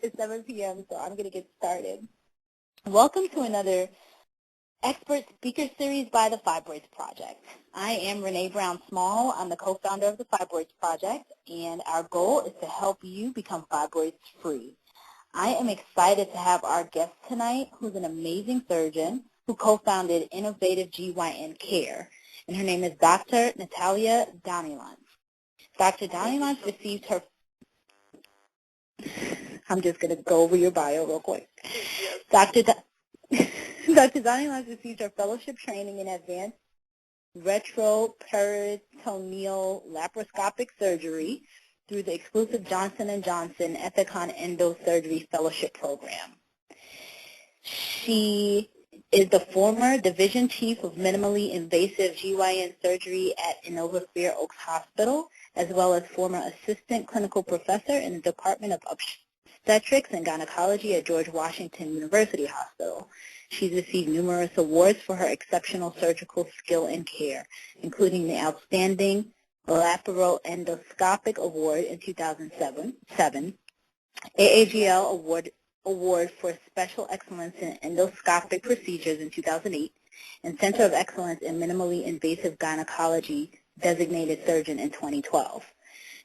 It's 7 p.m., so I'm going to get started. Welcome to another Expert Speaker Series by the Fibroid Project. I am Renee Brown-Small. I'm the co-founder of the Fibroid Project, and our goal is to help you become fibroids-free. I am excited to have our guest tonight, who's an amazing surgeon who co-founded Innovative GYN Care, and her name is Dr. Natalya Danilyants. Dr. Danilyants received her... I'm just going to go over your bio real quick. Yes. Dr. Danilyants received her fellowship training in advanced retroperitoneal laparoscopic surgery through the exclusive Johnson & Johnson Ethicon Endosurgery Fellowship Program. She is the former Division Chief of Minimally Invasive GYN Surgery at Innovative Oaks Hospital, as well as former Assistant Clinical Professor in the Department of Obstetrics and Gynecology at George Washington University Hospital. She's received numerous awards for her exceptional surgical skill and care, including the Outstanding Laparoendoscopic Award in 2007, AAGL Award for Special Excellence in Endoscopic Procedures in 2008, and Center of Excellence in Minimally Invasive Gynecology Designated Surgeon in 2012.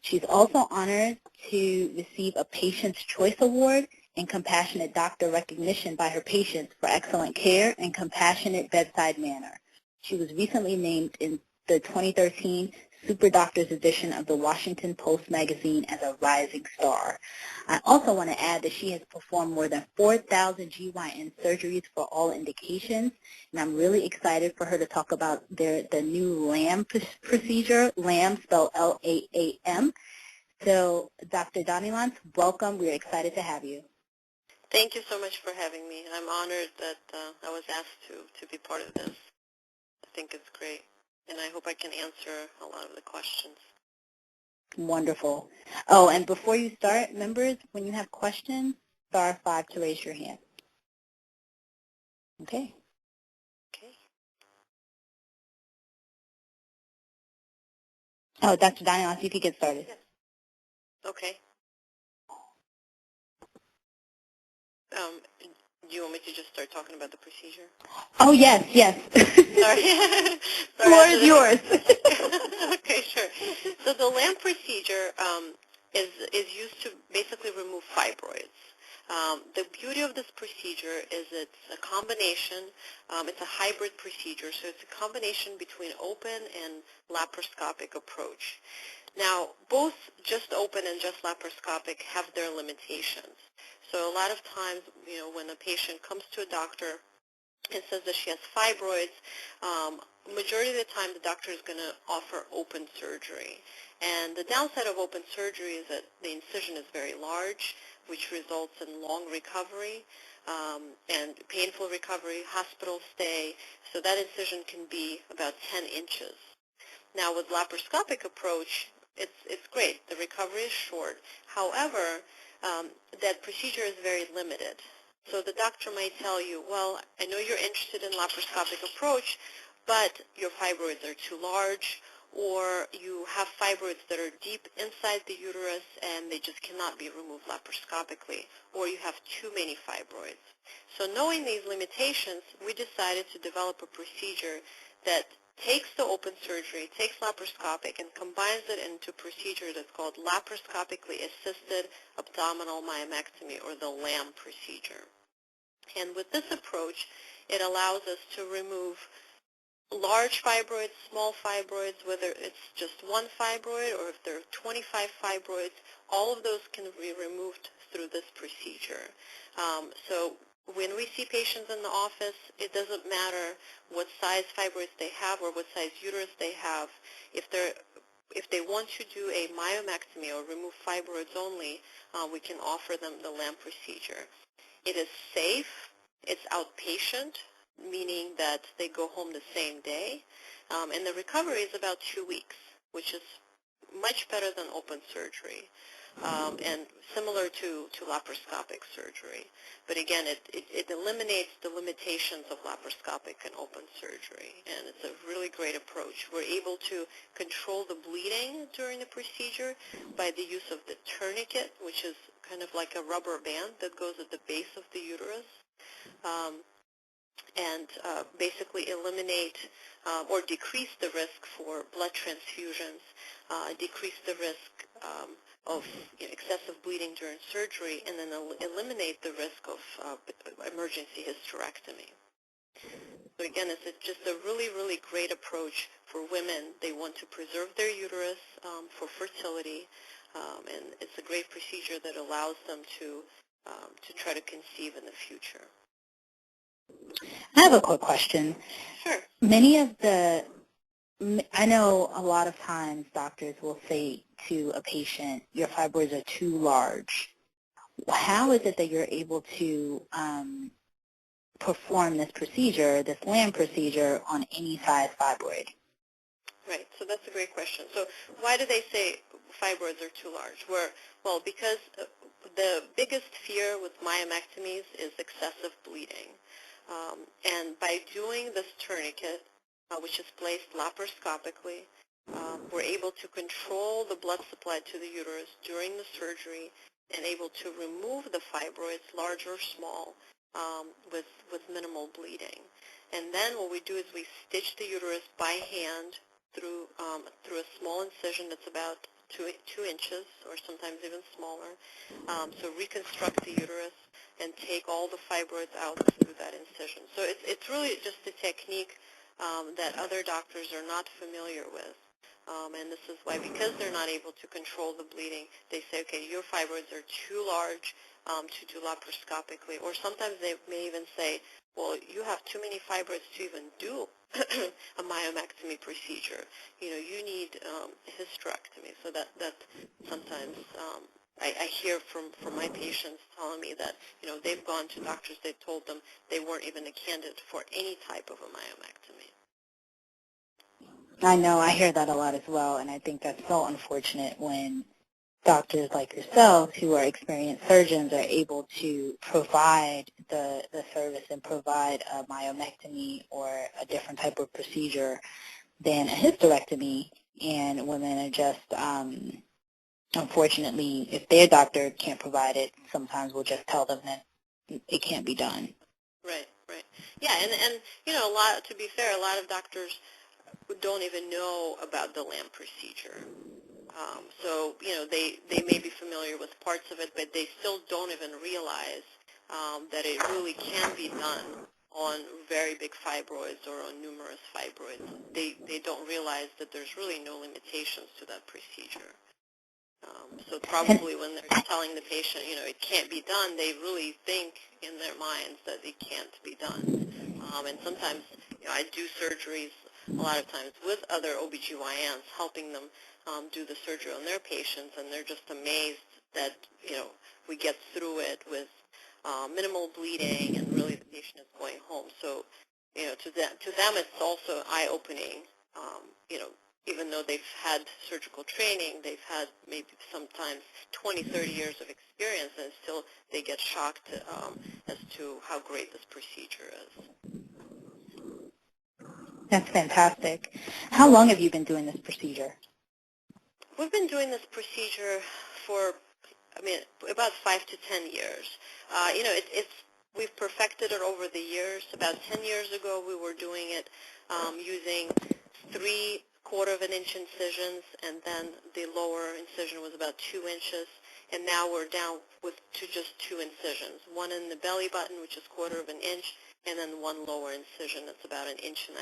She's also honored to receive a Patient's Choice Award and Compassionate Doctor Recognition by her patients for excellent care and compassionate bedside manner. She was recently named in the 2013 Super Doctors edition of the Washington Post magazine as a rising star. I also want to add that she has performed more than 4,000 GYN surgeries for all indications, and I'm really excited for her to talk about the new LAM procedure, LAM spelled L-A-A-M. So, Dr. Danilyants, welcome. We're excited to have you. Thank you so much for having me. I'm honored that I was asked to be part of this. I think it's great, and I hope I can answer a lot of the questions. Wonderful. Oh, and before you start, members, when you have questions, *5 to raise your hand. Okay. Okay. Oh, Dr. Danilyants, you could get started. Yes. Okay. Do you want me to just start talking about the procedure? Oh, yes. Sorry. The floor is yours. Okay, sure. So the LAM procedure is used to basically remove fibroids. The beauty of this procedure is it's a combination, it's a hybrid procedure, so it's a combination between open and laparoscopic approach. Now, both just open and just laparoscopic have their limitations. So a lot of times, when a patient comes to a doctor and says that she has fibroids, majority of the time the doctor is going to offer open surgery. And the downside of open surgery is that the incision is very large, which results in long recovery and painful recovery, hospital stay. So that incision can be about 10 inches. Now with laparoscopic approach, it's great. The recovery is short. However, that procedure is very limited. So the doctor might tell you, well, I know you're interested in laparoscopic approach, but your fibroids are too large, or you have fibroids that are deep inside the uterus and they just cannot be removed laparoscopically, or you have too many fibroids. So knowing these limitations, we decided to develop a procedure that takes the open surgery, takes laparoscopic, and combines it into a procedure that's called laparoscopically assisted abdominal myomectomy, or the LAM procedure. And with this approach, it allows us to remove large fibroids, small fibroids, whether it's just one fibroid or if there are 25 fibroids, all of those can be removed through this procedure. So when we see patients in the office, it doesn't matter what size fibroids they have or what size uterus they have. If they want to do a myomectomy or remove fibroids only, we can offer them the LAM procedure. It is safe. It's outpatient, meaning that they go home the same day. And the recovery is about 2 weeks, which is much better than open surgery. and similar to laparoscopic surgery. But again, it eliminates the limitations of laparoscopic and open surgery, and it's a really great approach. We're able to control the bleeding during the procedure by the use of the tourniquet, which is kind of like a rubber band that goes at the base of the uterus, and basically eliminate or decrease the risk for blood transfusions, decrease the risk of excessive bleeding during surgery, and then eliminate the risk of emergency hysterectomy. So again, it's just a really, really great approach for women. They want to preserve their uterus for fertility, and it's a great procedure that allows them to try to conceive in the future. I have a quick question. Sure. I know a lot of times doctors will say to a patient, your fibroids are too large. How is it that you're able to perform this procedure, this LAM procedure, on any size fibroid? Right, so that's a great question. So why do they say fibroids are too large? Well, because the biggest fear with myomectomies is excessive bleeding. And by doing this tourniquet, which is placed laparoscopically, we're able to control the blood supply to the uterus during the surgery and able to remove the fibroids, large or small, with minimal bleeding. And then what we do is we stitch the uterus by hand through a small incision that's about 2 inches or sometimes even smaller. So reconstruct the uterus and take all the fibroids out through that incision. So it's really just a technique that other doctors are not familiar with. And this is why, because they're not able to control the bleeding, they say, okay, your fibroids are too large to do laparoscopically. Or sometimes they may even say, well, you have too many fibroids to even do a myomectomy procedure. You need hysterectomy. So that sometimes I hear from my patients telling me that, they've gone to doctors, they've told them they weren't even a candidate for any type of a myomectomy. I know, I hear that a lot as well, and I think that's so unfortunate when doctors like yourselves, who are experienced surgeons, are able to provide the service and provide a myomectomy or a different type of procedure than a hysterectomy, and women are just, unfortunately, if their doctor can't provide it, sometimes we'll just tell them that it can't be done. Right. Yeah, and to be fair, a lot of doctors don't even know about the LAM procedure. So, they may be familiar with parts of it, but they still don't even realize that it really can be done on very big fibroids or on numerous fibroids. They don't realize that there's really no limitations to that procedure. So probably when they're telling the patient, it can't be done, they really think in their minds that it can't be done. And sometimes, I do surgeries a lot of times with other OBGYNs, helping them do the surgery on their patients, and they're just amazed that, we get through it with minimal bleeding, and really the patient is going home. So, to them it's also eye-opening, even though they've had surgical training, they've had maybe sometimes 20, 30 years of experience, and still they get shocked as to how great this procedure is. That's fantastic. How long have you been doing this procedure? We've been doing this procedure for, about 5 to 10 years. We've perfected it over the years. About 10 years ago, we were doing it using 3/4-inch incisions, and then the lower incision was about 2 inches. And now we're down to just 2 incisions, one in the belly button, which is 1/4 inch, and then one lower incision that's about 1.5 inches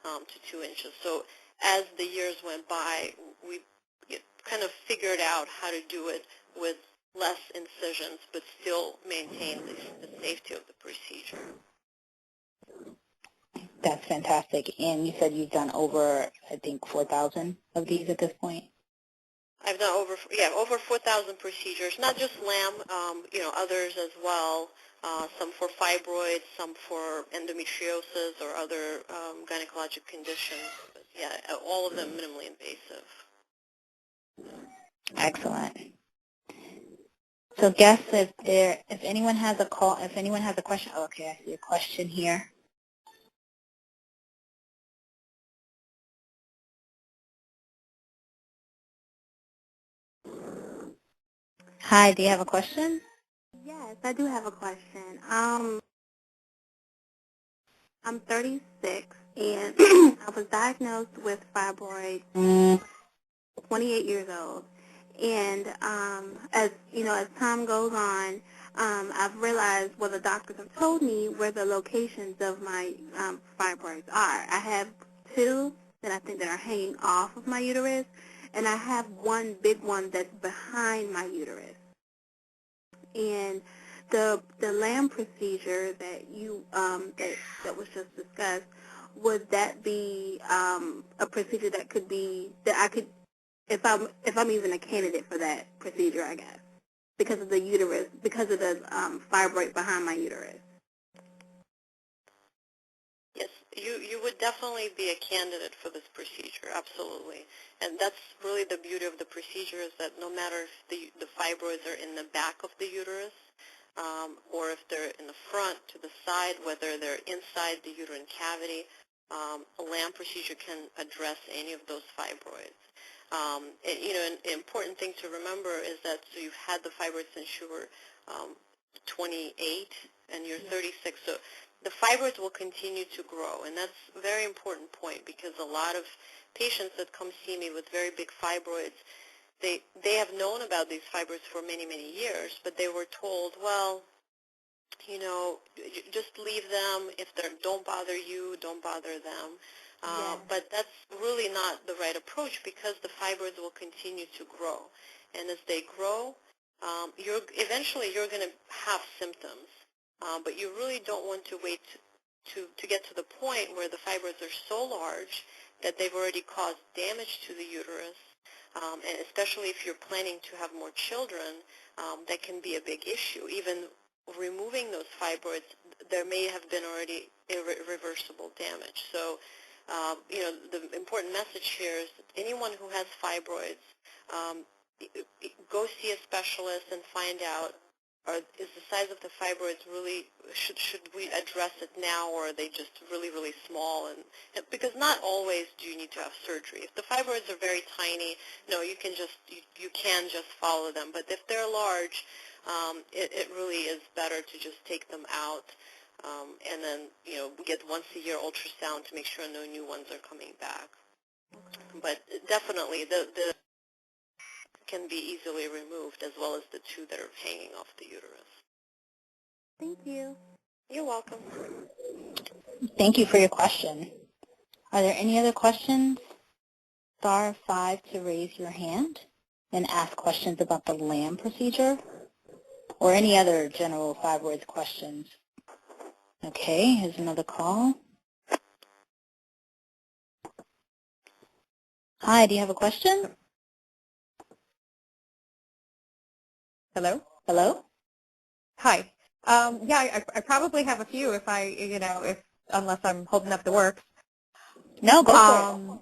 to 2 inches. So as the years went by, we kind of figured out how to do it with less incisions, but still maintain the safety of the procedure. That's fantastic. And you said you've done over, I think, 4,000 of these at this point? I've done over 4,000 procedures, not just LAM, others as well, some for fibroids, some for endometriosis or other gynecologic conditions. But yeah, all of them minimally invasive. Excellent. So guess if anyone has a question. Oh, okay, I see a question here. Hi, do you have a question? Yes, I do have a question. I'm 36, and I was diagnosed with fibroids 28 years old. And as you know, as time goes on, I've realized, well, the doctors have told me where the locations of my fibroids are. I have two that I think that are hanging off of my uterus, and I have one big one that's behind my uterus. And the LAM procedure that you that was just discussed, would that be a procedure that could be that I could, if I'm even a candidate for that procedure, I guess, because of the uterus, because of the fibroid behind my uterus? Yes, you would definitely be a candidate for this procedure, absolutely. And that's really the beauty of the procedure, is that no matter if the fibroids are in the back of the uterus or if they're in the front, to the side, whether they're inside the uterine cavity, a LAM procedure can address any of those fibroids. An important thing to remember is that so you've had the fibroids since you were 28 and you're 36, so the fibroids will continue to grow, and that's a very important point, because a lot of patients that come see me with very big fibroids, they have known about these fibroids for many, many years, but they were told, well, just leave them. If they don't bother you, don't bother them. But that's really not the right approach, because the fibroids will continue to grow. And as they grow, eventually you're going to have symptoms. But you really don't want to wait to get to the point where the fibroids are so large that they've already caused damage to the uterus. And especially if you're planning to have more children, that can be a big issue. Even removing those fibroids, there may have been already irreversible damage. So, the important message here is that anyone who has fibroids, go see a specialist and find out, is the size of the fibroids really, should we address it now, or are they just really, really small? And because not always do you need to have surgery. If the fibroids are very tiny, no, you can just follow them. But if they're large, it really is better to just take them out, and then get once-a-year ultrasound to make sure no new ones are coming back. But definitely the can be easily removed, as well as the two that are hanging off the uterus. Thank you. You're welcome. Thank you for your question. Are there any other questions? Star 5 to raise your hand and ask questions about the LAM procedure or any other general fibroids questions. Okay, here's another call. Hi, do you have a question? Hello? Hello? Hi. Yeah, I probably have a few unless I'm holding up the works. No, go for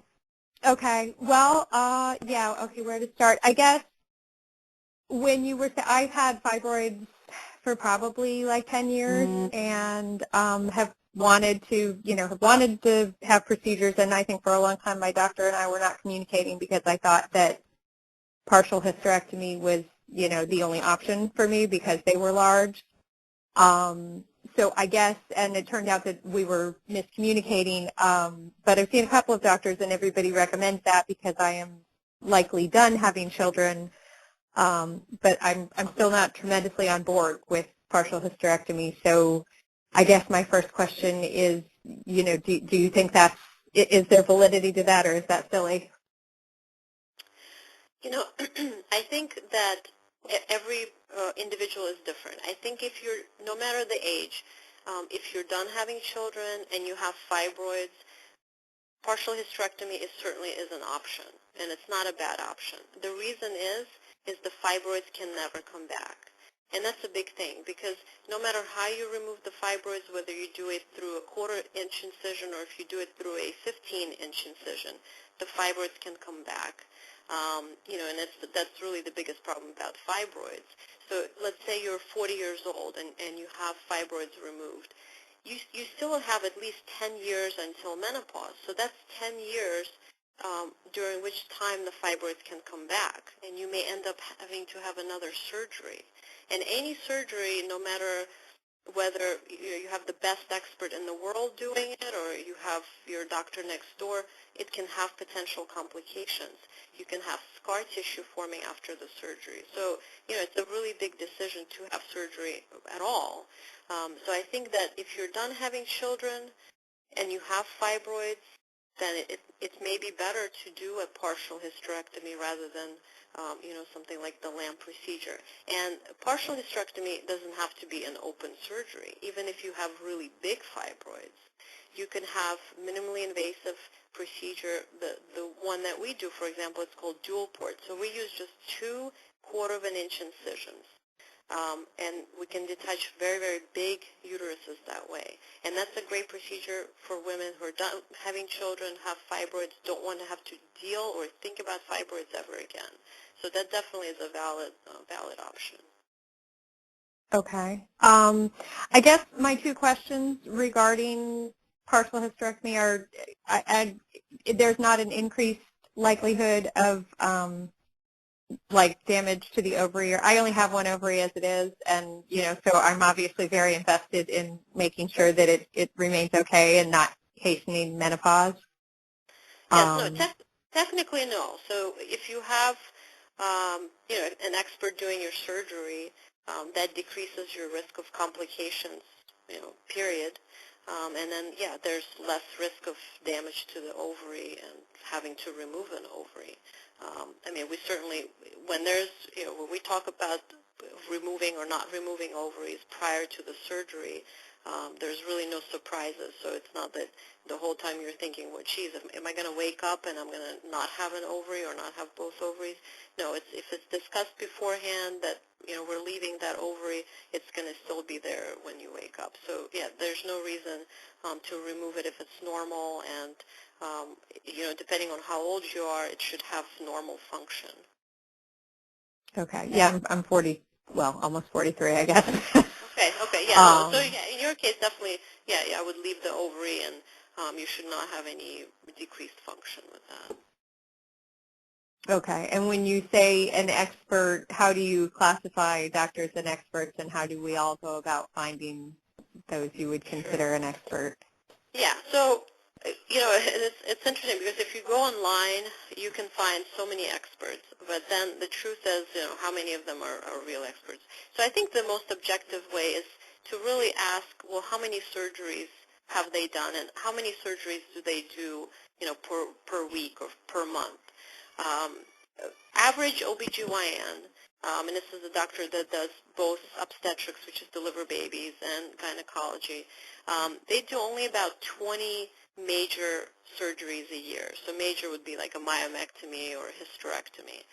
it. Okay. Well, okay, where to start? I guess when you were, I've had fibroids for probably like 10 years and have wanted to have procedures, and I think for a long time my doctor and I were not communicating because I thought that partial hysterectomy was the only option for me because they were large. So I guess, and it turned out that we were miscommunicating, but I've seen a couple of doctors and everybody recommends that because I am likely done having children, but I'm still not tremendously on board with partial hysterectomy. So I guess my first question is, do you think is there validity to that, or is that silly? I think that every individual is different. I think no matter the age, if you're done having children and you have fibroids, partial hysterectomy certainly is an option, and it's not a bad option. The reason is the fibroids can never come back. And that's a big thing, because no matter how you remove the fibroids, whether you do it through a 1/4-inch incision or if you do it through a 15-inch incision, the fibroids can come back. And that's really the biggest problem about fibroids. So let's say you're 40 years old and you have fibroids removed. You still have at least 10 years until menopause. So that's 10 years during which time the fibroids can come back, and you may end up having to have another surgery. And any surgery, no matter whether you have the best expert in the world doing it or you have your doctor next door, it can have potential complications. You can have scar tissue forming after the surgery. So, it's a really big decision to have surgery at all. So I think that if you're done having children and you have fibroids, then it may be better to do a partial hysterectomy rather than something like the LAM procedure. And partial hysterectomy doesn't have to be an open surgery. Even if you have really big fibroids, you can have minimally invasive procedure. The one that we do, for example, it's called dual port. So we use just 2 1/4-inch incisions. And we can detach very, very big uteruses that way. And that's a great procedure for women who are done having children, have fibroids, don't want to have to deal or think about fibroids ever again. So that definitely is a valid option. Okay. I guess my 2 questions regarding partial hysterectomy are, there's not an increased likelihood of like damage to the ovary. I only have 1 ovary as it is, and so I'm obviously very invested in making sure that it remains okay and not hastening menopause. Yes, no, technically no. So if you have an expert doing your surgery, that decreases your risk of complications, period. And then, there's less risk of damage to the ovary and having to remove an ovary. We certainly, when we talk about removing or not removing ovaries prior to the surgery, there's really no surprises. So it's not that the whole time you're thinking, well, geez, am I going to wake up and I'm going to not have an ovary or not have both ovaries? No, if it's discussed beforehand that, we're leaving that ovary, it's going to still be there when you wake up. So, there's no reason to remove it if it's normal, and, depending on how old you are, it should have normal function. Okay. Yeah, I'm 40, well, almost 43, I guess. Okay, yeah. So, in your case, definitely, I would leave the ovary, and you should not have any decreased function with that. Okay. And when you say an expert, how do you classify doctors and experts, and how do we all go about finding those you would consider an expert? Yeah, so, it's interesting because if you go online, you can find so many experts, but then the truth is, how many of them are real experts? So I think the most objective way is to really ask, well, how many surgeries have they done, and how many surgeries do they do, per week or per month? Average OBGYN, and this is a doctor that does both obstetrics, which is deliver babies, and gynecology, they do only about 20 major surgeries a year. So major would be like a myomectomy or a hysterectomy.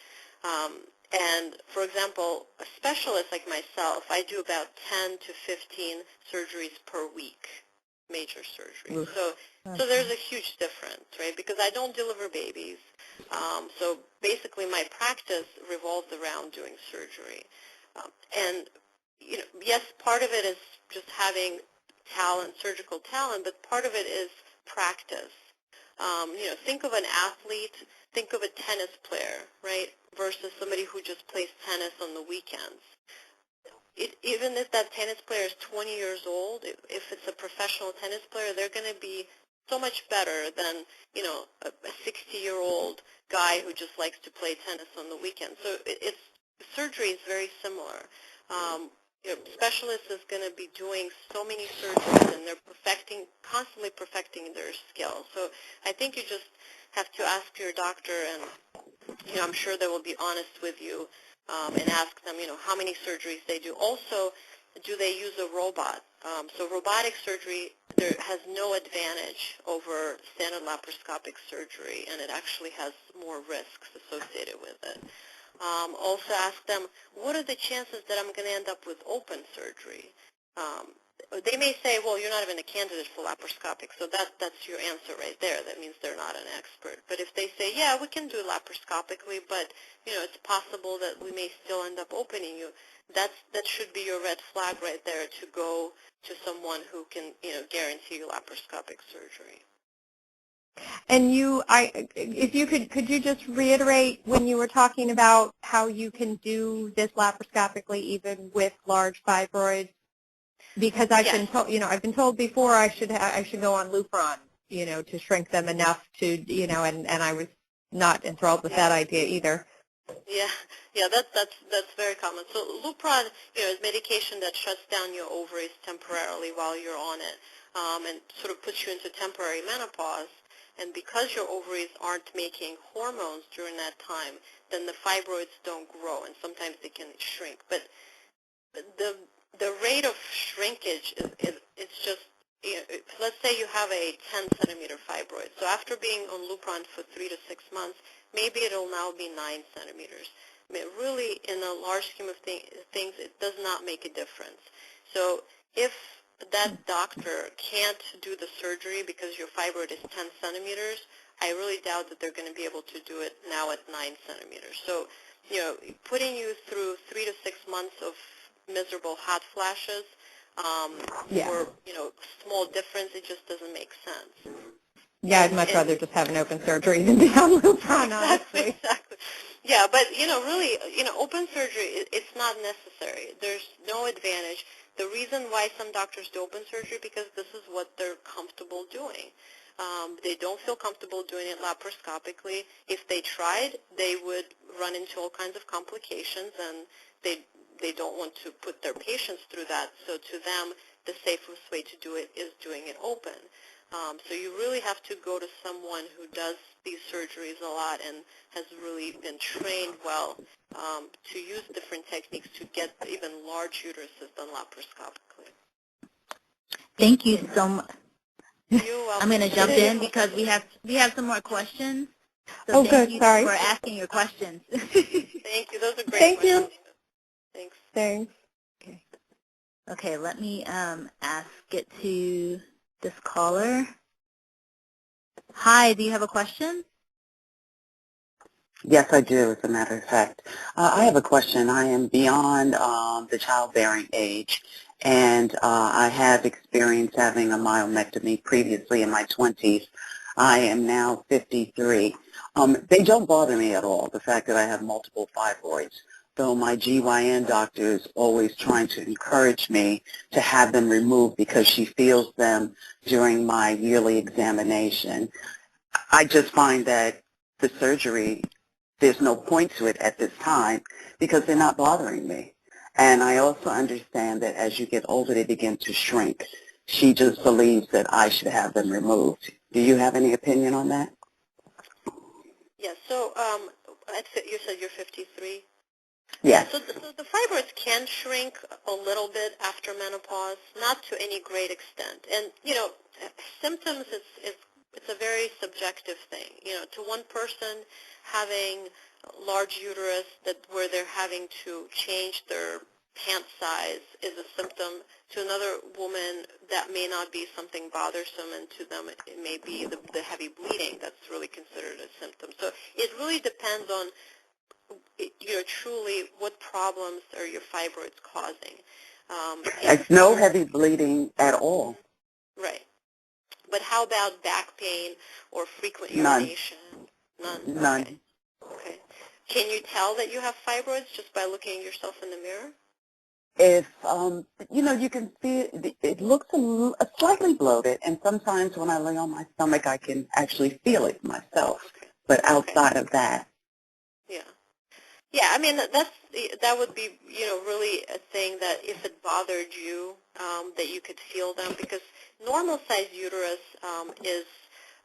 And, for example, a specialist like myself, I do about 10 to 15 surgeries per week, major surgeries. So there's a huge difference, right, because I don't deliver babies. So basically my practice revolves around doing surgery. And, yes, part of it is just having talent, surgical talent, but part of it is practice. Think of an athlete, think of a tennis player, right, versus somebody who just plays tennis on the weekends. Even if that tennis player is 20 years old, if it's a professional tennis player, they're going to be so much better than, a 60-year-old guy who just likes to play tennis on the weekend. So surgery is very similar. Specialist is going to be doing so many surgeries, and they're constantly perfecting their skills. So I think you just have to ask your doctor, and I'm sure they will be honest with you, and ask them, how many surgeries they do. Also, do they use a robot? So robotic surgery has no advantage over standard laparoscopic surgery, and it actually has more risks associated with it. Also ask them, what are the chances that I'm going to end up with open surgery? they may say, well, you're not even a candidate for laparoscopic, so that's your answer right there. That means they're not an expert. But if they say, yeah, we can do it laparoscopically, but it's possible that we may still end up opening you, that should be your red flag right there to go to someone who can guarantee you laparoscopic surgery. And if you could you just reiterate when you were talking about how you can do this laparoscopically even with large fibroids? Because I've been told before I should go on Lupron, to shrink them enough to, and I was not enthralled with that idea either. Yeah, that's very common. So Lupron, is medication that shuts down your ovaries temporarily while you're on it, and sort of puts you into temporary menopause. And because your ovaries aren't making hormones during that time, then the fibroids don't grow, and sometimes they can shrink. But the rate of shrinkage it's just, let's say you have a 10-centimeter fibroid. So after being on Lupron for 3 to 6 months, maybe it'll now be 9 centimeters. I mean, really, in a large scheme of things, it does not make a difference. So if that doctor can't do the surgery because your fibroid is 10 centimeters, I really doubt that they're going to be able to do it now at 9 centimeters. So, putting you through 3 to 6 months of miserable hot flashes or, small difference, it just doesn't make sense. Yeah, I'd much rather just have an open surgery than be on Lupron, honestly. Exactly. Yeah, but, really, open surgery, it's not necessary. There's no advantage. The reason why some doctors do open surgery because this is what they're comfortable doing. They don't feel comfortable doing it laparoscopically. If they tried, they would run into all kinds of complications, and they don't want to put their patients through that. So to them, the safest way to do it is doing it open. So you really have to go to someone who does these surgeries a lot and has really been trained well to use different techniques to get even large uteruses done laparoscopically. Thank you so much. You're welcome. I'm going to jump in because we have some more questions. So thank you sorry. for asking your questions. Thank you. Those are great questions. Thanks. Thanks. Okay, let me get to this caller. Hi, do you have a question? Yes, I do, as a matter of fact. I have a question. I am beyond the childbearing age, and I have experienced having a myomectomy previously in my 20s. I am now 53. They don't bother me at all, the fact that I have multiple fibroids, though my GYN doctor is always trying to encourage me to have them removed because she feels them during my yearly examination. I just find that the surgery, there's no point to it at this time because they're not bothering me. And I also understand that as you get older, they begin to shrink. She just believes that I should have them removed. Do you have any opinion on that? Yes, so you said you're 53? Yes. So the fibroids can shrink a little bit after menopause, not to any great extent. And, symptoms, it's a very subjective thing. To one person, having large uterus where they're having to change their pant size is a symptom. To another woman, that may not be something bothersome, and to them it may be the heavy bleeding that's really considered a symptom. So it really depends on truly what problems are your fibroids causing. It's no heavy bleeding at all. Right. But how about back pain or frequent urination? None. None. Okay. Can you tell that you have fibroids just by looking at yourself in the mirror? If, you can see it looks slightly bloated, and sometimes when I lay on my stomach, I can actually feel it myself. Okay. But outside of that. Yeah. Yeah, I mean, that would be, really a thing that if it bothered you, that you could feel them, because normal-sized uterus is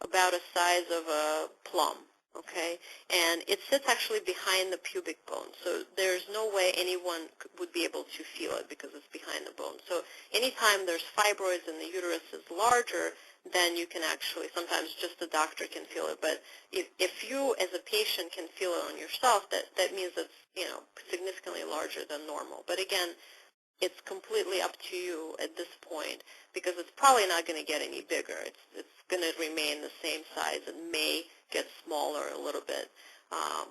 about a size of a plum, okay? And it sits actually behind the pubic bone, so there's no way anyone would be able to feel it because it's behind the bone. So anytime there's fibroids and the uterus is larger, then you can actually, sometimes just the doctor can feel it. But if you as a patient can feel it on yourself, that means it's, significantly larger than normal. But again, it's completely up to you at this point because it's probably not going to get any bigger. It's going to remain the same size. It may get smaller a little bit.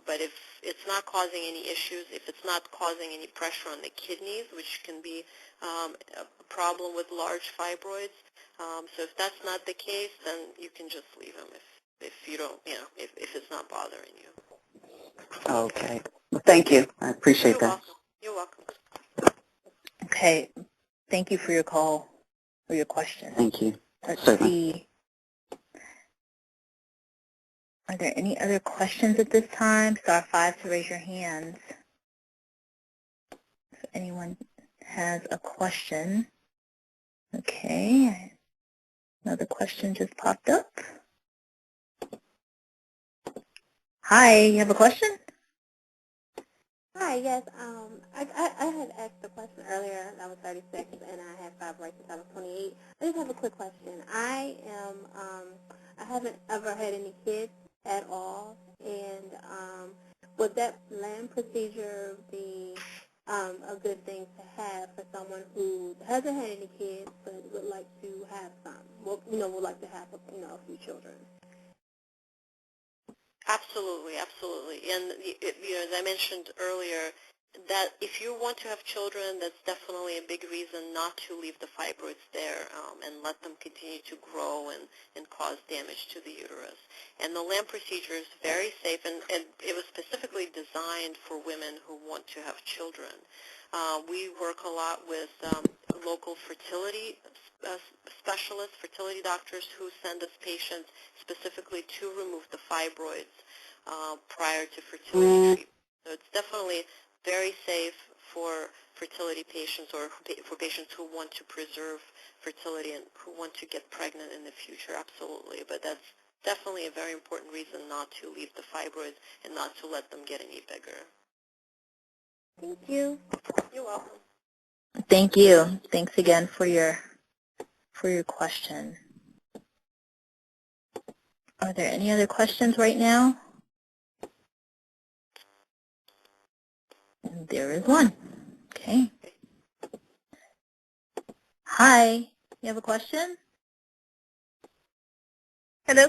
But if it's not causing any issues, if it's not causing any pressure on the kidneys, which can be a problem with large fibroids, so if that's not the case, then you can just leave them if you don't, if it's not bothering you. Okay. Well, thank you. I appreciate that. You're welcome. Okay. Thank you for your call, for your question. Thank you. Let's Certainly. see. Are there any other questions at this time? Star 5 to raise your hands. If anyone has a question. Okay. Another question just popped up. Hi, you have a question? Hi, yes. I had asked a question earlier. I was 36 and I had fibroids since I was 28. I just have a quick question. I haven't ever had any kids at all, and would that LAM procedure be a good thing to have for someone who hasn't had any kids but would like to have some? Well, would like to have a few children. Absolutely, absolutely. And as I mentioned earlier, that if you want to have children, that's definitely a big reason not to leave the fibroids there and let them continue to grow and cause damage to the uterus. And the LAM procedure is very safe, and it was specifically designed for women who want to have children. We work a lot with local fertility specialists, fertility doctors who send us patients specifically to remove the fibroids prior to fertility treatment. So it's definitely very safe for fertility patients or for patients who want to preserve fertility and who want to get pregnant in the future, absolutely. But that's definitely a very important reason not to leave the fibroids and not to let them get any bigger. Thank you. You're welcome. Thank you. Thanks again for your question. Are there any other questions right now? There is one. Okay. Hi. You have a question? Hello?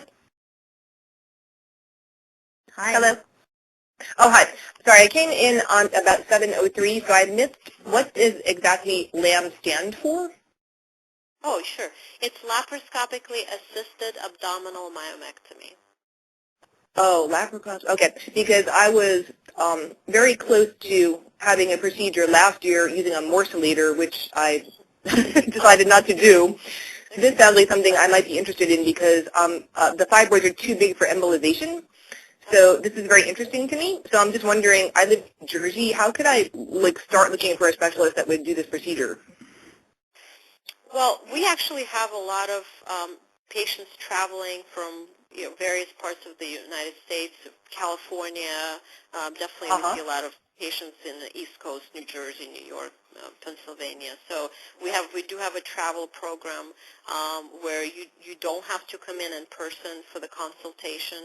Hi. Hello? Oh, hi. Sorry, I came in on about 7:03, so I missed what does exactly LAM stand for? Oh, sure. It's laparoscopically assisted abdominal myomectomy. Oh, laparoscopy. Okay, because I was very close to having a procedure last year using a morcellator, which I decided not to do. This sounds like something I might be interested in because the fibroids are too big for embolization. So this is very interesting to me. So I'm just wondering, I live in Jersey. How could I start looking for a specialist that would do this procedure? Well, we actually have a lot of patients traveling from various parts of the United States, California. Definitely we see a lot of patients in the East Coast, New Jersey, New York, Pennsylvania. So we do have a travel program where you don't have to come in person for the consultation.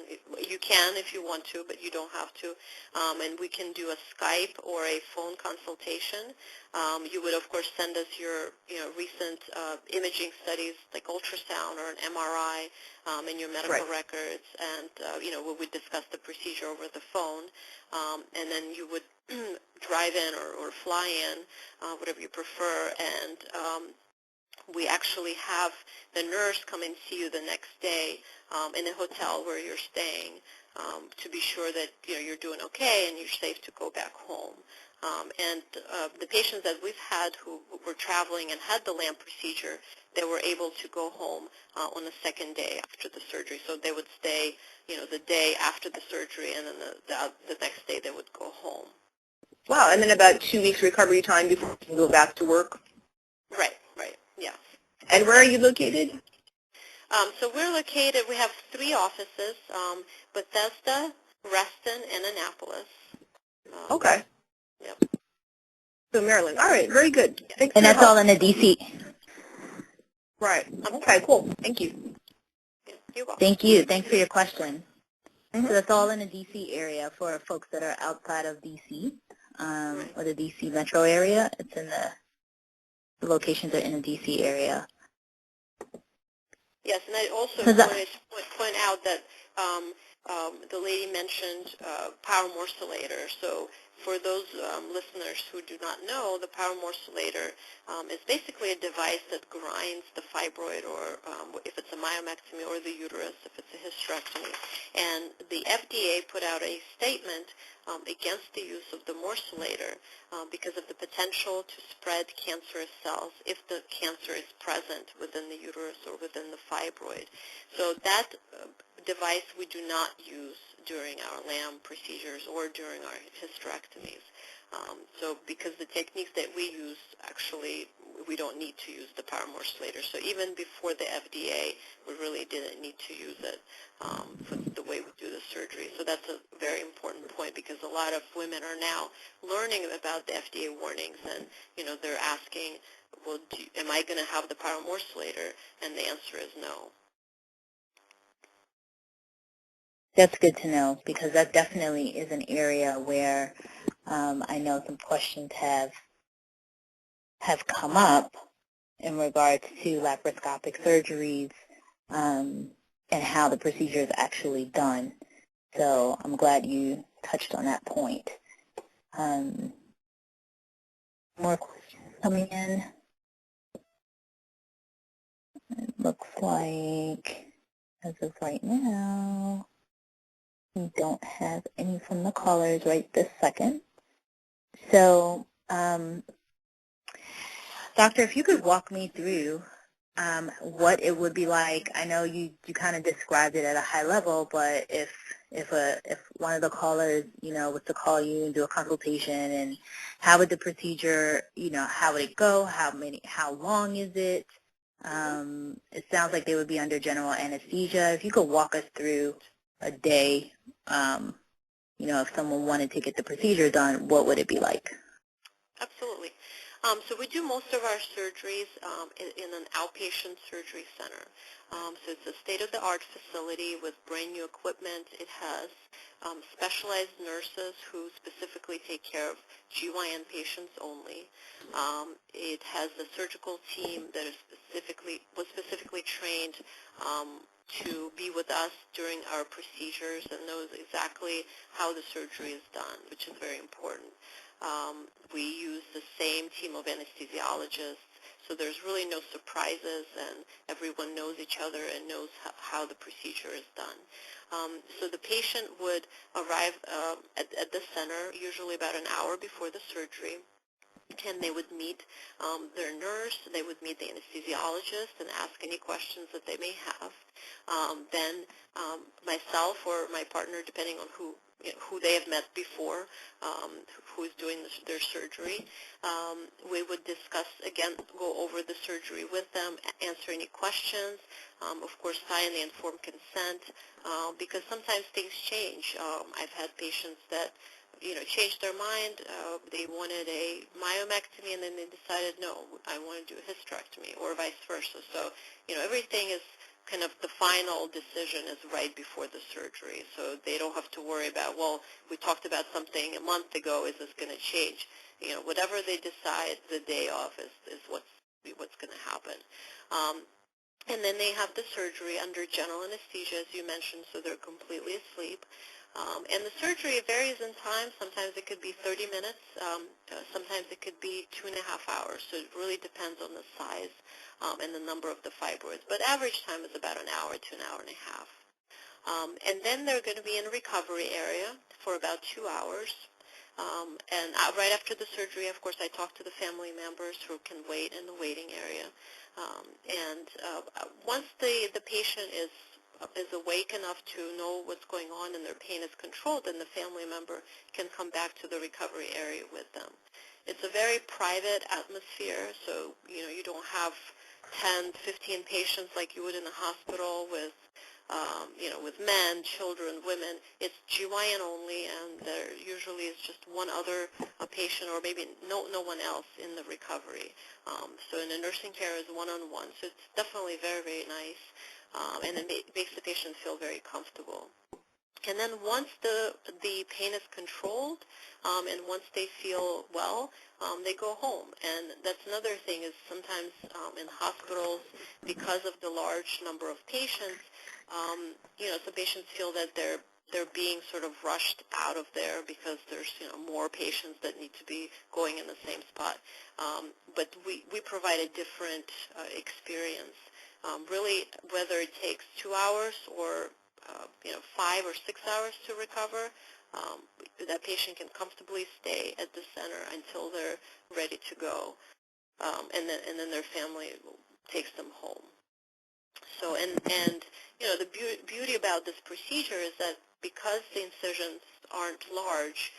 You can if you want to, but you don't have to. And we can do a Skype or a phone consultation. You would, of course, send us your recent imaging studies like ultrasound or an MRI and your medical records, and we would discuss the procedure over the phone, and then you would drive in or fly in, whatever you prefer, and we actually have the nurse come and see you the next day in the hotel where you're staying to be sure that you're doing okay and you're safe to go back home. And the patients that we've had who were traveling and had the LAM procedure, they were able to go home on the second day after the surgery. So they would stay, the day after the surgery, and then the next day they would go home. Wow, and then about 2 weeks recovery time before you can go back to work? Right, yeah. And where are you located? So we're located, we have 3 offices, Bethesda, Reston, and Annapolis. Okay. Yep. So Maryland. All right, very good. Thanks. And that's all in the D.C. Right. Okay, cool. Thank you. You're welcome. Thank you. Thanks for your question. So that's all in the D.C. area for folks that are outside of D.C. Or the D.C. metro area. It's in the locations are in the D.C. area. Yes, and I also wanted to point out that the lady mentioned power morcellator. So for those listeners who do not know, the power morcellator is basically a device that grinds the fibroid, or if it's a myomectomy, or the uterus, if it's a hysterectomy. And the FDA put out a statement against the use of the morcellator because of the potential to spread cancerous cells if the cancer is present within the uterus or within the fibroid. So that device we do not use during our LAM procedures or during our hysterectomies. So because the techniques that we use, actually, we don't need to use the power morcellator. So even before the FDA, we really didn't need to use it for the way we do the surgery. So that's a very important point, because a lot of women are now learning about the FDA warnings, and they're asking, well, am I going to have the power morcellator? And the answer is no. That's good to know, because that definitely is an area where I know some questions have come up in regards to laparoscopic surgeries and how the procedure is actually done. So I'm glad you touched on that point. More questions coming in. It looks like, as of right now, we don't have any from the callers right this second. So, Doctor, if you could walk me through what it would be like. I know you kind of described it at a high level, but if one of the callers, was to call you and do a consultation, and how would the procedure, how would it go? How long is it? It sounds like they would be under general anesthesia. If you could walk us through a day, if someone wanted to get the procedure done, what would it be like? Absolutely. So we do most of our surgeries in an outpatient surgery center. So it's a state-of-the-art facility with brand new equipment. It has specialized nurses who specifically take care of GYN patients only. It has a surgical team that was specifically trained to be with us during our procedures and knows exactly how the surgery is done, which is very important. We use the same team of anesthesiologists, so there's really no surprises, and everyone knows each other and knows how the procedure is done. So the patient would arrive at the center usually about an hour before the surgery, and they would meet their nurse, they would meet the anesthesiologist and ask any questions that they may have. Then myself or my partner, depending on who they have met before, who is doing their surgery, we would discuss, again, go over the surgery with them, answer any questions, of course sign the informed consent, because sometimes things change. I've had patients that changed their mind. They wanted a myomectomy, and then they decided, no, I want to do a hysterectomy, or vice versa. So, everything is kind of, the final decision is right before the surgery. So they don't have to worry about, well, we talked about something a month ago, is this going to change? Whatever they decide the day of is what's going to happen. And then they have the surgery under general anesthesia, as you mentioned, so they're completely asleep. And the surgery varies in time. Sometimes it could be 30 minutes. Sometimes it could be 2.5 hours. So it really depends on the size and the number of the fibroids. But average time is about an hour to an hour and a half. And then they're going to be in a recovery area for about 2 hours. And right after the surgery, of course, I talk to the family members who can wait in the waiting area. Once the patient is awake enough to know what's going on and their pain is controlled, then the family member can come back to the recovery area with them. It's a very private atmosphere, so you don't have 10, 15 patients like you would in a hospital with with men, children, women. It's GYN only, and there usually is just one other patient, or maybe no one else in the recovery. So in the nursing care is one-on-one. So it's definitely very, very nice, and it makes the patient feel very comfortable. And then once the pain is controlled, and once they feel well, they go home. And that's another thing is sometimes in hospitals, because of the large number of patients, some patients feel that they're being sort of rushed out of there because there's more patients that need to be going in the same spot. But we provide a different experience. Really, whether it takes 2 hours or 5 or 6 hours to recover, that patient can comfortably stay at the center until they're ready to go, and then their family takes them home. So and the beauty about this procedure is that because the incisions aren't large,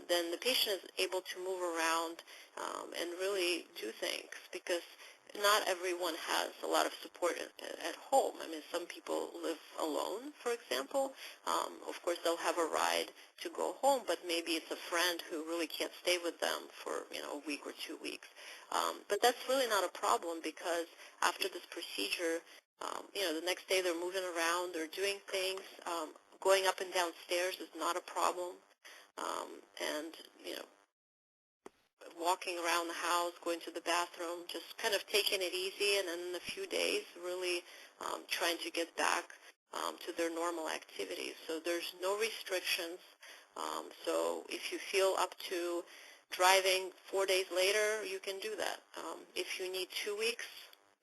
then the patient is able to move around and really do things, because not everyone has a lot of support at home. I mean, some people live alone, for example. Of course, they'll have a ride to go home, but maybe it's a friend who really can't stay with them for a week or 2 weeks. But that's really not a problem, because after this procedure, the next day they're moving around, they're doing things. Going up and down stairs is not a problem. And walking around the house, going to the bathroom, just kind of taking it easy, and then in a few days really trying to get back to their normal activities. So there's no restrictions. So if you feel up to driving 4 days later, you can do that. If you need 2 weeks,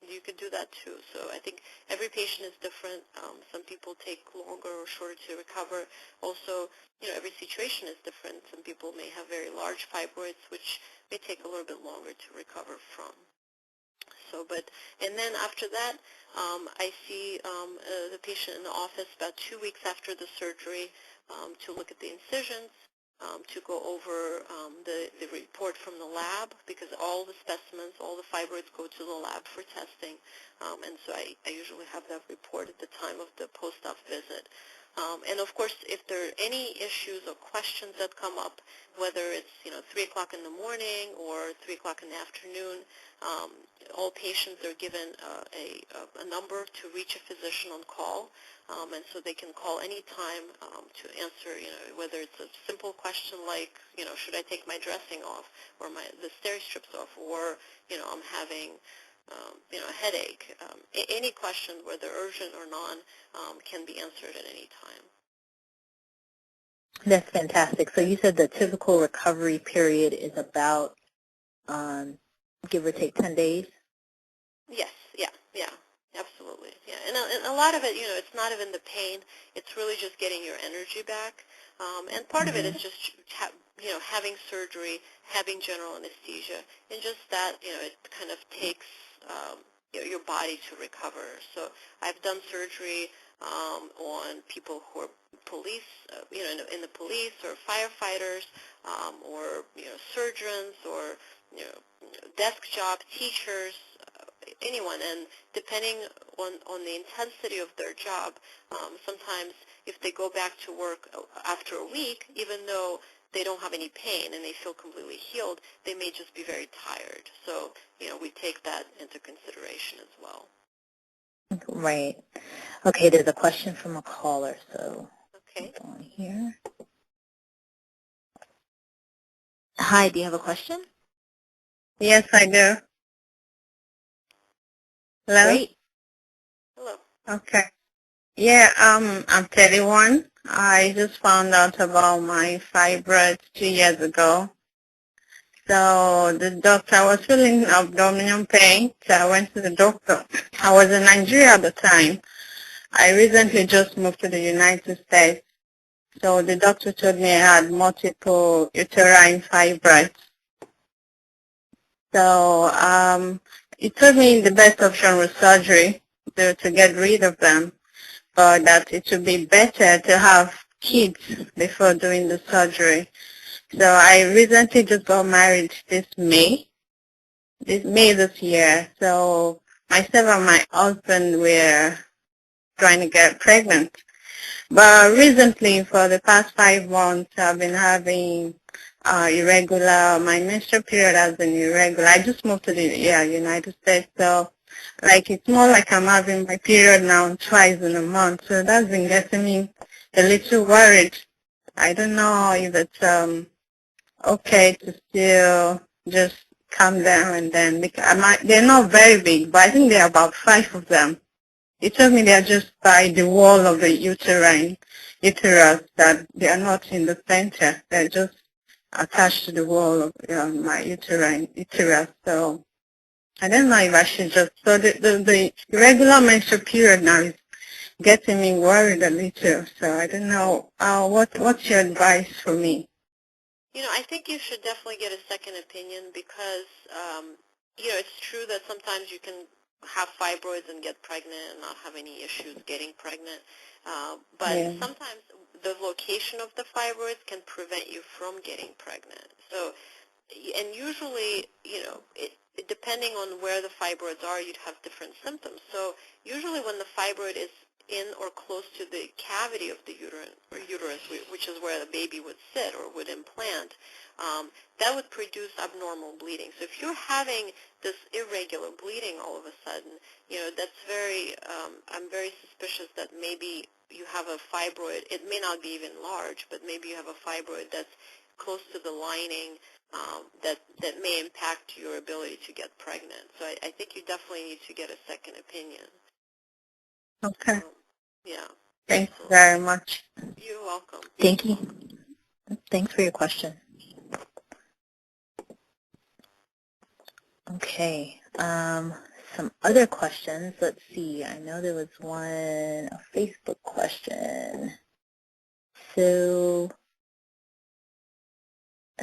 you could do that too. So I think every patient is different. Some people take longer or shorter to recover. Also, every situation is different. Some people may have very large fibroids, which may take a little bit longer to recover from. So, and then after that, I see the patient in the office about 2 weeks after the surgery to look at the incisions, to go over the report from the lab, because all the specimens, all the fibroids go to the lab for testing, and so I usually have that report at the time of the post-op visit. And of course, if there are any issues or questions that come up, whether it's 3 o'clock in the morning or 3 o'clock in the afternoon, all patients are given a number to reach a physician on call, and so they can call any time to answer, whether it's a simple question like, should I take my dressing off, or the steri strips off, or I'm having a headache. Any question, whether urgent or non, can be answered at any time. That's fantastic. So you said the typical recovery period is about, give or take, 10 days? Yes, yeah, absolutely. Yeah, and a lot of it, it's not even the pain. It's really just getting your energy back. And part of it is just, having surgery, having general anesthesia, and just that, it kind of takes your body to recover. So I've done surgery on people who are police, in the police, or firefighters, or surgeons, or desk job teachers, anyone. And depending on the intensity of their job, sometimes if they go back to work after a week, even though they don't have any pain and they feel completely healed, they may just be very tired. So, we take that into consideration as well. Right. Okay, there's a question from a caller, so okay. On here. Hi, do you have a question? Yes, I do. Hello? Great. Hello. Okay. Yeah, I'm 31. I just found out about my fibroids 2 years ago. So the doctor, I was feeling abdominal pain, so I went to the doctor. I was in Nigeria at the time. I recently just moved to the United States. So the doctor told me I had multiple uterine fibroids. So he told me the best option was surgery to get rid of them, but that it would be better to have kids before doing the surgery. So I recently just got married this May this year. So myself and my husband were trying to get pregnant. But recently, for the past 5 months, I've been having irregular, my menstrual period has been irregular. I just moved to the United States, so it's more like I'm having my period now twice in a month. So that's been getting me a little worried. I don't know if it's okay to still just calm down and then, because they're not very big, but I think there are about 5 of them. He told me they are just by the wall of the uterus, that they are not in the center. They're just attached to the wall of my uterus. So I don't know if I should just, so the irregular menstrual period now is getting me worried a little. So I don't know, what's your advice for me? I think you should definitely get a second opinion because, it's true that sometimes you can have fibroids and get pregnant and not have any issues getting pregnant. But sometimes the location of the fibroids can prevent you from getting pregnant. So, and usually, depending on where the fibroids are, you'd have different symptoms. So usually when the fibroid is in or close to the cavity of the uterus, which is where the baby would sit or would implant, that would produce abnormal bleeding. So if you're having this irregular bleeding all of a sudden, that's I'm very suspicious that maybe you have a fibroid. It may not be even large, but maybe you have a fibroid that's close to the lining that may impact your ability to get pregnant. So I think you definitely need to get a second opinion. Okay. Yeah. Thank you very much. You're welcome. Thank you. Thanks for your question. Okay. Some other questions. Let's see. I know there was a Facebook question. So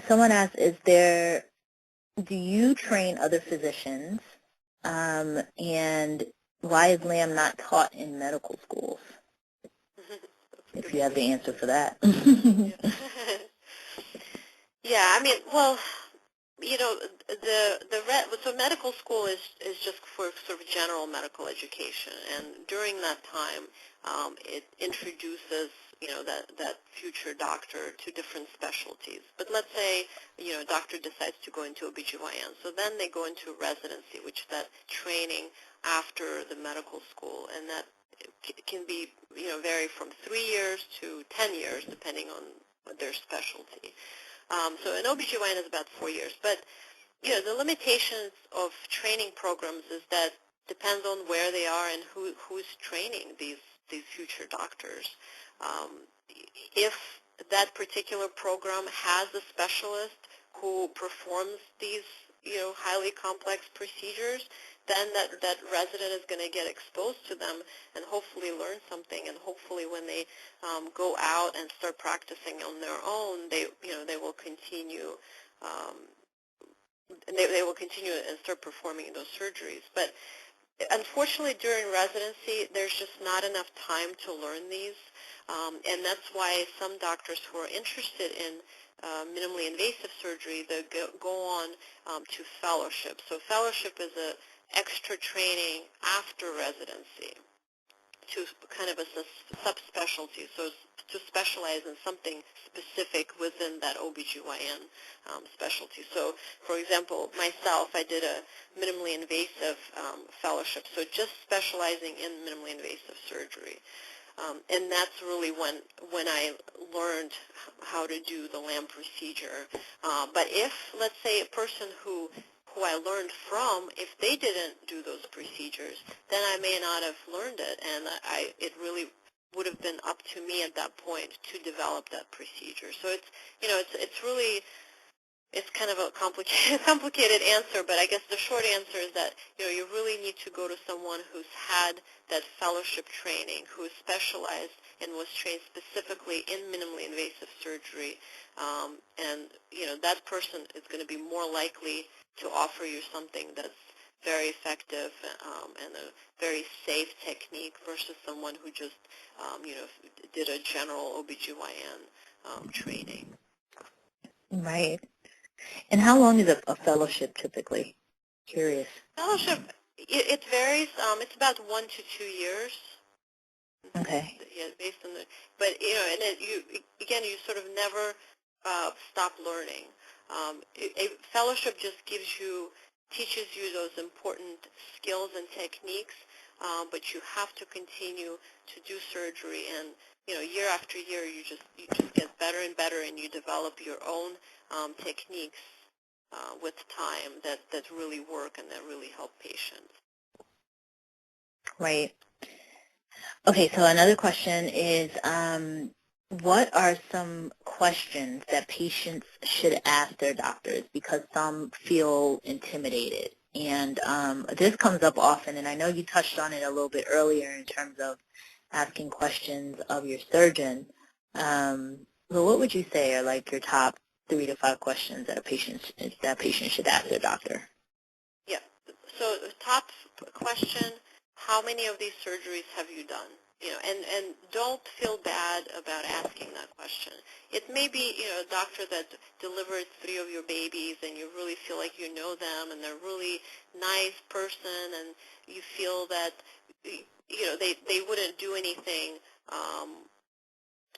someone asked, do you train other physicians? And why is LAM not taught in medical schools? If you have the answer for that. Yeah, I mean, well, so medical school is just for sort of general medical education, and during that time, it introduces that future doctor to different specialties. But let's say a doctor decides to go into OBGYN, so then they go into residency, which is that training after the medical school, and that can be vary from 3 years to 10 years depending on their specialty. So an OBGYN is about 4 years. But, the limitations of training programs is that depends on where they are and who's training these future doctors. If that particular program has a specialist who performs these, highly complex procedures, then that resident is going to get exposed to them and hopefully learn something. And hopefully when they go out and start practicing on their own, they will continue they will continue and start performing those surgeries. But unfortunately, during residency, there's just not enough time to learn these, and that's why some doctors who are interested in minimally invasive surgery, they go on to fellowship. So fellowship is a extra training after residency to kind of a subspecialty, so to specialize in something specific within that OBGYN specialty. So, for example, myself, I did a minimally invasive fellowship, so just specializing in minimally invasive surgery. And that's really when I learned how to do the LAM procedure. But if, let's say, a person who I learned from, if they didn't do those procedures, then I may not have learned it, and it really would have been up to me at that point to develop that procedure. So it's really kind of a complicated answer, but I guess the short answer is that you really need to go to someone who's had that fellowship training, who is specialized and was trained specifically in minimally invasive surgery, and that person is going to be more likely to offer you something that's very effective and a very safe technique versus someone who just did a general OBGYN training. Right. And how long is a fellowship typically? Curious. Fellowship, it varies. It's about 1 to 2 years. Okay. Yeah, based on but and you sort of never stop learning. A fellowship just teaches you those important skills and techniques but you have to continue to do surgery, and year after year, you just get better and better, and you develop your own techniques with time that really work and that really help patients. Right. Okay, so another question is, what are some questions that patients should ask their doctors, because some feel intimidated? And this comes up often, and I know you touched on it a little bit earlier in terms of asking questions of your surgeon. So what would you say are like your top 3 to 5 questions that a patient should ask their doctor? Yeah. So the top question: how many of these surgeries have you done? And don't feel bad about asking that question. It may be, a doctor that delivered 3 of your babies, and you really feel like you know them, and they're a really nice person, and you feel that, they wouldn't do anything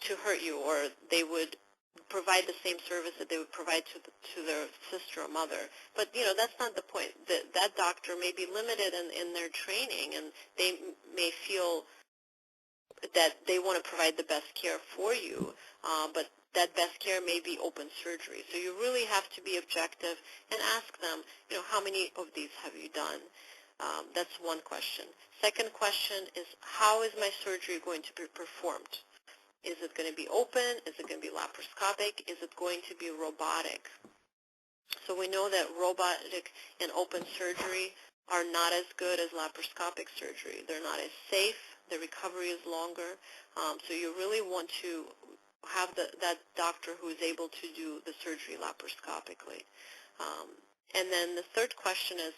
to hurt you, or they would provide the same service that they would provide to their sister or mother. But, that's not the point. That doctor may be limited in their training, and they may feel that they want to provide the best care for you, but that best care may be open surgery. So you really have to be objective and ask them, how many of these have you done? That's one question. Second question is, how is my surgery going to be performed? Is it going to be open? Is it going to be laparoscopic? Is it going to be robotic? So we know that robotic and open surgery are not as good as laparoscopic surgery. They're not as safe. The recovery is longer. So you really want to have that doctor who is able to do the surgery laparoscopically. And then the third question is,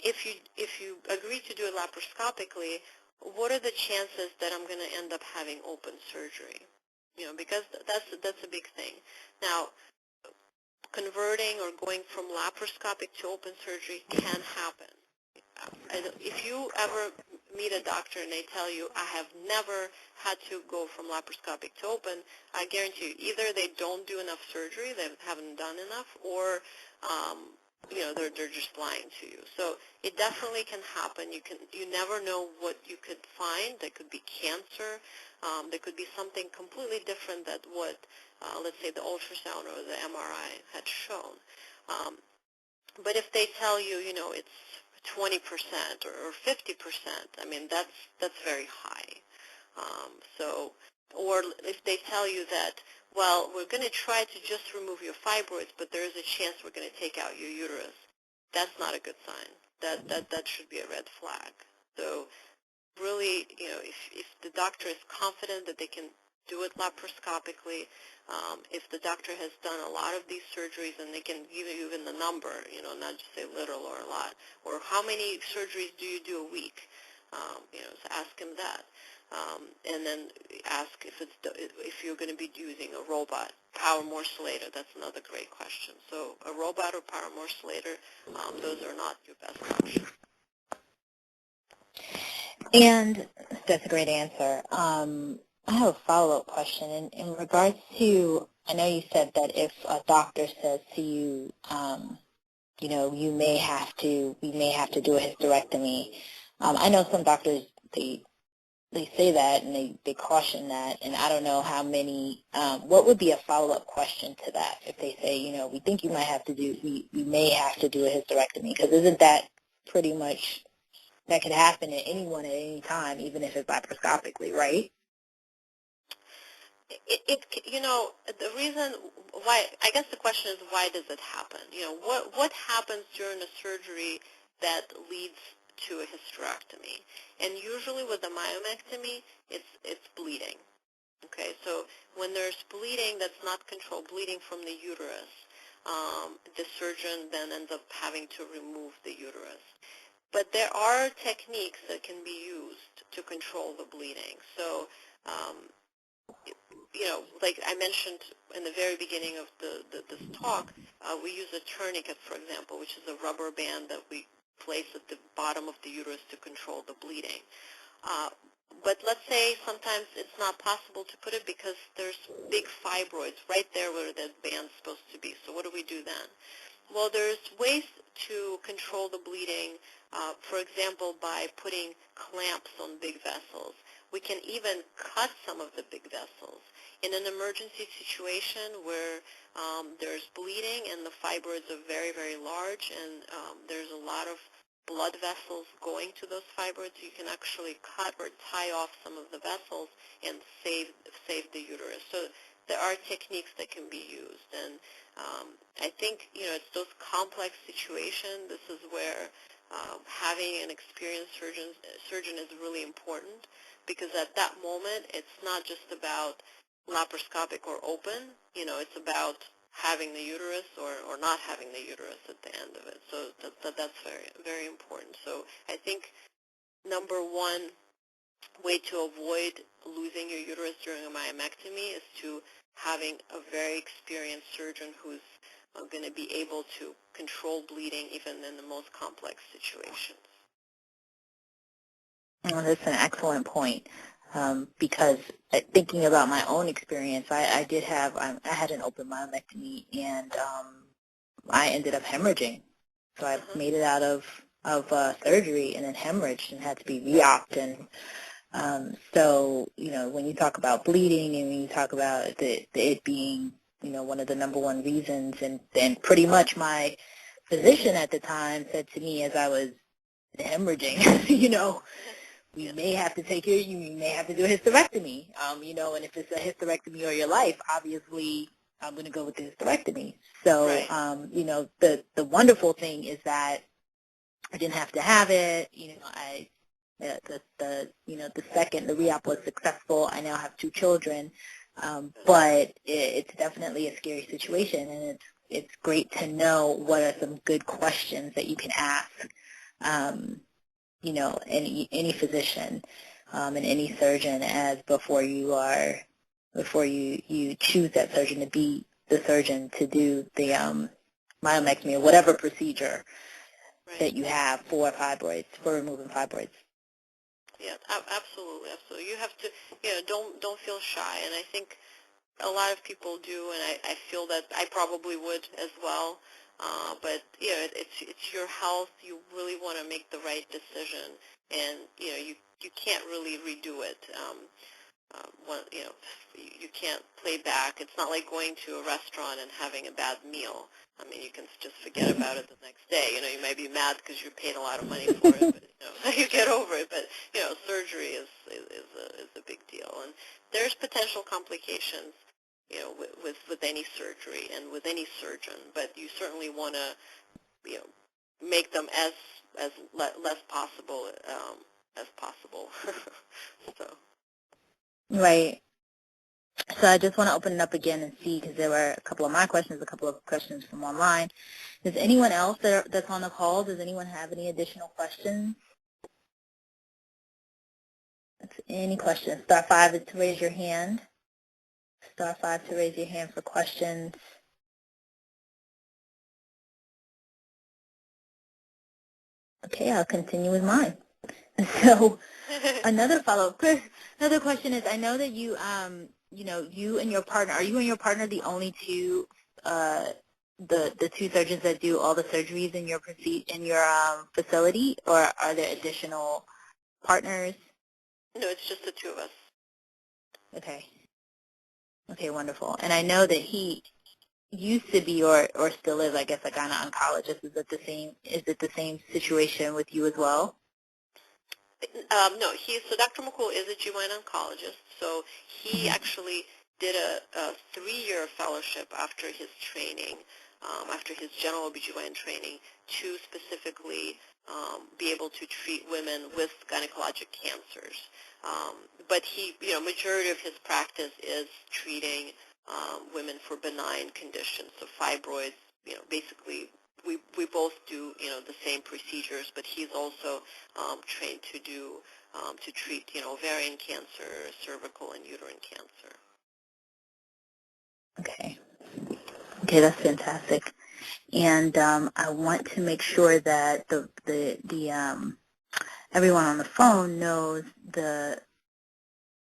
if you agree to do it laparoscopically, what are the chances that I'm going to end up having open surgery? Because that's a big thing. Now, converting or going from laparoscopic to open surgery can happen. If you ever meet a doctor and they tell you, I have never had to go from laparoscopic to open, I guarantee you, either they don't do enough surgery, they haven't done enough, or they're just lying to you. So it definitely can happen. You never know what you could find. There could be cancer. There could be something completely different that what, let's say, the ultrasound or the MRI had shown. But if they tell you, it's 20% or 50%, I mean, that's very high. Or if they tell you that, well, we're going to try to just remove your fibroids, but there is a chance we're going to take out your uterus, that's not a good sign. That should be a red flag. So really, if the doctor is confident that they can do it laparoscopically, if the doctor has done a lot of these surgeries and they can give you even the number, not just say little or a lot, or how many surgeries do you do a week, so ask him that. And then ask if you're going to be using a robot. Power morcellator, that's another great question. So a robot or power morcellator, those are not your best options. And that's a great answer. I have a follow-up question in regards to, I know you said that if a doctor says to you, we may have to do a hysterectomy. I know some doctors, they say that and they caution that, and I don't know how many, what would be a follow-up question to that if they say, we think you might have to do, we may have to do a hysterectomy, because isn't that pretty much, that could happen to anyone at any time, even if it's laparoscopically, right? The reason why, I guess the question is, why does it happen? What happens during the surgery that leads to a hysterectomy? And usually with a myomectomy, it's bleeding. Okay, so when there's bleeding that's not controlled, bleeding from the uterus, the surgeon then ends up having to remove the uterus. But there are techniques that can be used to control the bleeding. So, like I mentioned in the very beginning of this talk, we use a tourniquet, for example, which is a rubber band that we place at the bottom of the uterus to control the bleeding. But let's say sometimes it's not possible to put it because there's big fibroids right there where that band's supposed to be. So what do we do then? Well, there's ways to control the bleeding, for example, by putting clamps on big vessels. We can even cut some of the big vessels. In an emergency situation where there's bleeding and the fibroids are very, very large and there's a lot of blood vessels going to those fibroids, you can actually cut or tie off some of the vessels and save the uterus. So there are techniques that can be used, and I think it's those complex situations. This is where having an experienced surgeon is really important, because at that moment it's not just about laparoscopic or open. It's about having the uterus or not having the uterus at the end of it. So that's very, very important. So I think number one way to avoid losing your uterus during a myomectomy is to having a very experienced surgeon who's going to be able to control bleeding even in the most complex situations. Well, that's an excellent point, because thinking about my own experience, I had an open myomectomy, and I ended up hemorrhaging. So I made it out of surgery and then hemorrhaged and had to be re-opped. And so, when you talk about bleeding and when you talk about it being, one of the number one reasons, and pretty much my physician at the time said to me as I was hemorrhaging, we may have to you may have to do a hysterectomy, and if it's a hysterectomy or your life, obviously I'm going to go with the hysterectomy. So, right. The wonderful thing is that I didn't have to have it. The second the re-op was successful, I now have 2 children. But it's definitely a scary situation, and it's great to know what are some good questions that you can ask, any physician and any surgeon before you choose that surgeon to be the surgeon to do the myomectomy or whatever procedure right. that you have for removing fibroids. Yeah, absolutely. You have to, don't feel shy, and I think a lot of people do, and I feel that I probably would as well. But it's your health. You really want to make the right decision, and you can't really redo it. You can't play back. It's not like going to a restaurant and having a bad meal. I mean, you can just forget about it the next day. You might be mad because you paid a lot of money for it, but you get over it. But surgery is a big deal, and there's potential complications, with any surgery and with any surgeon. But you certainly want to, make them as less possible as possible. So. Right. So I just want to open it up again and see, because there were a couple of my questions, a couple of questions from online. Does anyone else that's on the call, does anyone have any additional questions? Any questions? Star 5 is to raise your hand. Star 5 to raise your hand for questions. Okay, I'll continue with mine. So another follow-up, another question is, I know that you, you and your partner, are you and your partner the only two, the 2 surgeons that do all the surgeries in your facility, or are there additional partners? No, it's just the 2 of us. Okay. Okay, wonderful. And I know that he used to be or still is, I guess, a gynecologist. Is it the same situation with you as well? No, so Dr. McCool is a GYN oncologist, so he actually did a 3-year fellowship after his training, after his general OB-GYN training, to specifically be able to treat women with gynecologic cancers. But he, majority of his practice is treating women for benign conditions, so fibroids, basically we both do, the same procedures, but he's also trained to treat, ovarian cancer, cervical, and uterine cancer. Okay. Okay, that's fantastic. And I want to make sure that the everyone on the phone knows the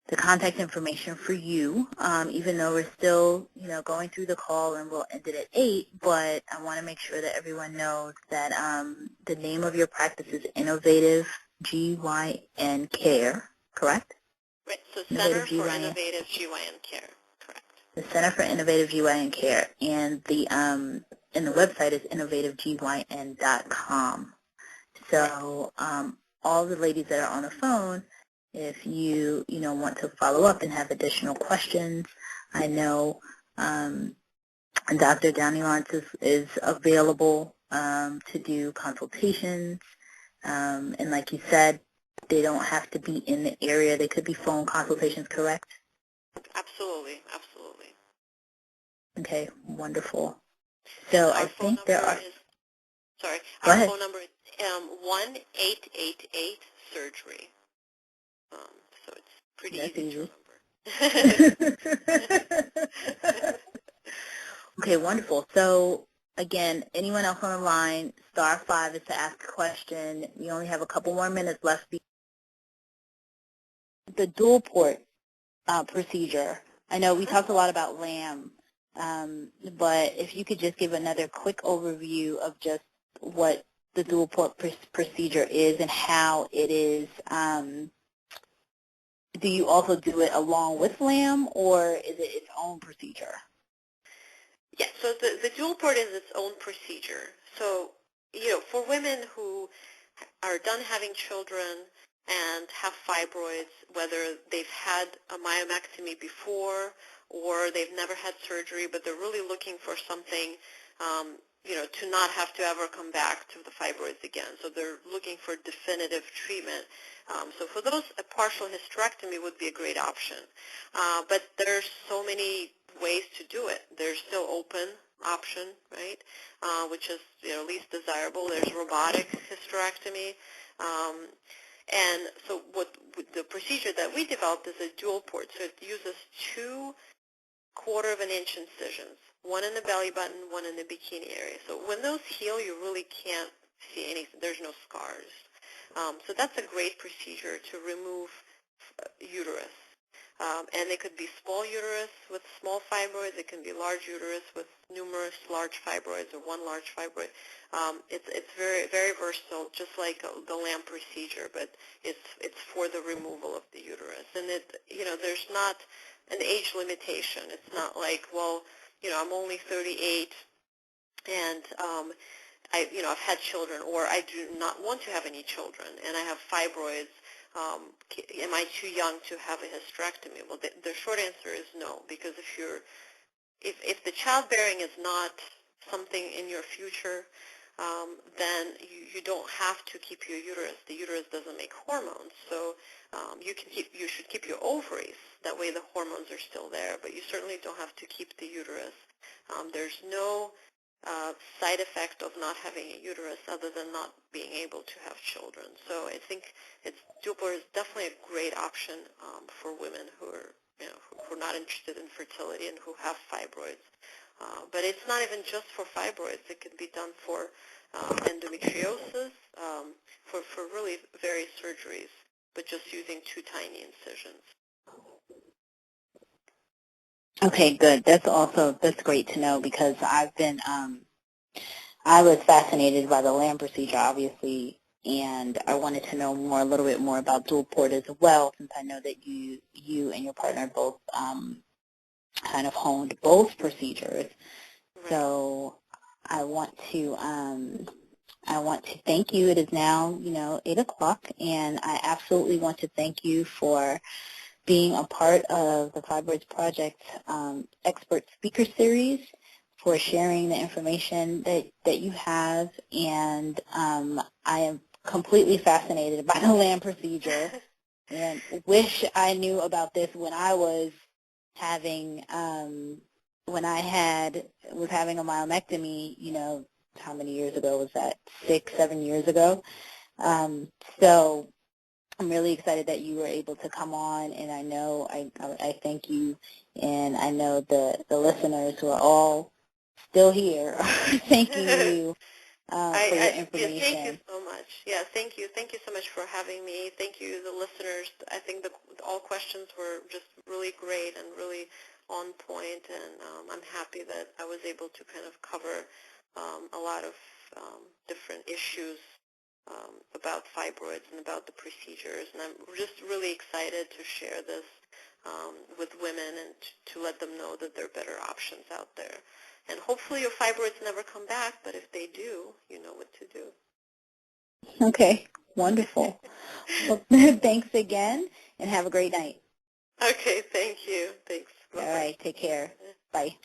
the contact information for you, even though we're still, going through the call and we'll end it at 8, but I want to make sure that everyone knows that the name of your practice is Innovative GYN Care, correct? Right, so Innovative Center for GYN. Innovative GYN Care, correct. The Center for Innovative GYN Care, and the website is innovativegyn.com. So all the ladies that are on the phone, if you want to follow up and have additional questions, I know Dr. Danilyants is available to do consultations, and like you said, they don't have to be in the area. They could be phone consultations, correct? Absolutely, absolutely. Okay, wonderful. So I think there are... Sorry, Go our ahead. phone number is 1-888-surgery. So it's pretty easy to remember. Okay, wonderful. So again, anyone else on the line, *5 is to ask a question. We only have a couple more minutes left. The dual port procedure. I know we talked a lot about LAM, but if you could just give another quick overview of just what the dual port procedure is and how it is. Do you also do it along with LAM, or is it its own procedure? Yes, so the dual port is its own procedure. So, for women who are done having children and have fibroids, whether they've had a myomectomy before or they've never had surgery, but they're really looking for something, to not have to ever come back to the fibroids again. So they're looking for definitive treatment. So for those, a partial hysterectomy would be a great option. But there's so many ways to do it. There's still open option, right, which is least desirable. There's robotic hysterectomy. And so the procedure that we developed is a dual port. So it uses 2 1/4-inch incisions, one in the belly button, one in the bikini area. So when those heal, you really can't see anything. There's no scars. So that's a great procedure to remove uterus. And it could be small uterus with small fibroids. It can be large uterus with numerous large fibroids or one large fibroid. It's very, very versatile, just like the LAM procedure, but it's for the removal of the uterus. And there's not an age limitation. It's not like, well, I'm only 38 and I've had children, or I do not want to have any children, and I have fibroids. Am I too young to have a hysterectomy? Well, the short answer is no, because if the childbearing is not something in your future, then you don't have to keep your uterus. The uterus doesn't make hormones, so you should keep your ovaries. That way the hormones are still there, but you certainly don't have to keep the uterus. There's no side effect of not having a uterus other than not being able to have children. So I think dual port is definitely a great option for women who are who are not interested in fertility and who have fibroids. But it's not even just for fibroids. It can be done for endometriosis, for really various surgeries, but just using 2 tiny incisions. Okay, good. That's great to know, because I've been, I was fascinated by the LAM procedure, obviously, and I wanted to know a little bit more about dual port as well, since I know that you and your partner both kind of honed both procedures. Right. So I want to thank you. It is now, 8 o'clock, and I absolutely want to thank you for being a part of the Fibroid Project Expert Speaker Series, for sharing the information that you have, and I am completely fascinated by the LAM procedure, and wish I knew about this when I was having was having a myomectomy. How many years ago was that? 6-7 years ago. So I'm really excited that you were able to come on, and I know I thank you, and I know the listeners who are all still here thanking you for your information. Thank you so much. Yeah, thank you. Thank you so much for having me. Thank you, the listeners. I think all questions were just really great and really on point, and I'm happy that I was able to kind of cover a lot of different issues about fibroids and about the procedures. And I'm just really excited to share this with women and to let them know that there are better options out there. And hopefully your fibroids never come back, but if they do, you know what to do. Okay, wonderful. Well, thanks again, and have a great night. Okay, thank you. Thanks. All right, take care. Bye.